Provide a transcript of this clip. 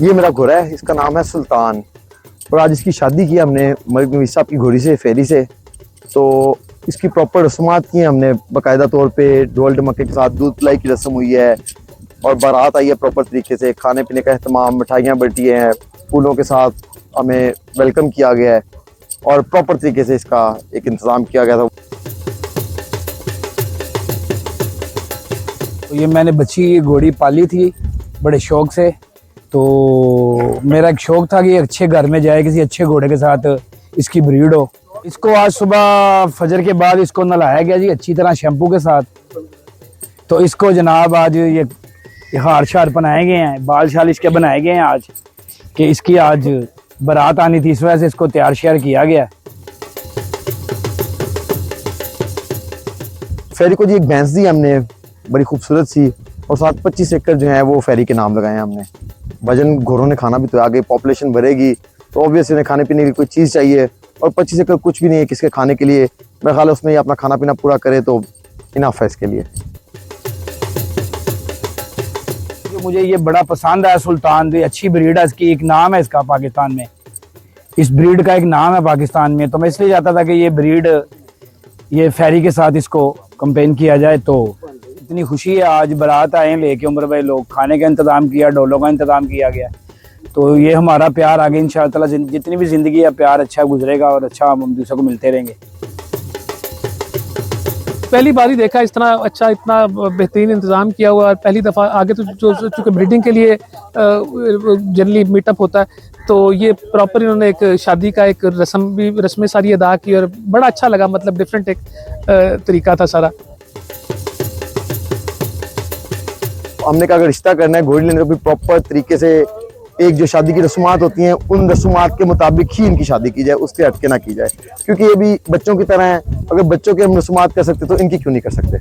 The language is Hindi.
ये मेरा घोड़ा है, इसका नाम है सुल्तान। और आज इसकी शादी की हमने मलिक नवीद साहब की घोड़ी से, फेरी से। तो इसकी प्रॉपर रस्मात की हमने बाकायदा तौर पे ढोल ढमक्के के साथ दूध पिलाई की रस्म हुई है और बारात आई है प्रॉपर तरीके से। खाने पीने का अहतमाम, मिठाइयाँ बटी हैं, फूलों के साथ हमें वेलकम किया गया है और प्रॉपर तरीके से इसका एक इंतज़ाम किया गया था। तो ये मैंने बच्ची घोड़ी पाली थी बड़े शौक से। तो मेरा एक शौक था कि अच्छे घर में जाए, किसी अच्छे घोड़े के साथ इसकी ब्रीड हो। इसको आज सुबह फजर के बाद इसको नहलाया गया जी अच्छी तरह शैम्पू के साथ। तो इसको जनाब आज ये हार शार बनाए गए हैं, बाल शाल इसके बनाए गए हैं आज कि इसकी आज बारात आनी थी, इस वजह से इसको तैयार श्यार किया गया। फेरी को जी एक भैंस दी हमने, बड़ी खूबसूरत सी, और साथ 25 एकड़ जो है वो फेरी के नाम लगाए हैं हमने। वजन घोड़ों ने खाना भी तो आगे पॉपुलेशन बढ़ेगी तो ऑब्वियसली उन्हें खाने पीने की कोई चीज़ चाहिए, और 25 एकड़ कुछ भी नहीं है किसके खाने के लिए। मेरा ख्याल है उसमें ये अपना खाना पीना पूरा करे तो इनफ है इसके लिए। मुझे ये बड़ा पसंद है सुल्तान, भी अच्छी ब्रीड है इसकी, एक नाम है इसका पाकिस्तान में, इस ब्रीड का एक नाम है पाकिस्तान में। तो मैं इसलिए चाहता था कि ये ब्रीड ये फेरी के साथ इसको कंपेन किया जाए। तो इतनी खुशी है, आज बारात आए लेके उम्र भाई लोग, खाने का इंतज़ाम किया, ढोलों का इंतज़ाम किया गया। तो ये हमारा प्यार आगे इंशाअल्लाह जितनी भी ज़िंदगी है प्यार अच्छा गुजरेगा और अच्छा हम दूसरों को मिलते रहेंगे। पहली बार ही देखा इस तरह अच्छा, इतना बेहतरीन इंतज़ाम किया हुआ। और पहली दफ़ा आगे तो जो चूँकि ब्रीडिंग के लिए जनरली मीटअप होता है, तो ये प्रॉपर इन्होंने एक शादी का एक रस्में सारी अदा की और बड़ा अच्छा लगा। मतलब डिफरेंट एक तरीका था सारा। हमने कहा अगर रिश्ता करना है घोड़ी लेने को भी प्रॉपर तरीके से, एक जो शादी की रस्मात होती हैं उन रस्मात के मुताबिक ही इनकी शादी की जाए, उससे हटके ना की जाए, क्योंकि ये भी बच्चों की तरह हैं। अगर बच्चों के हम रस्मात कर सकते तो इनकी क्यों नहीं कर सकते।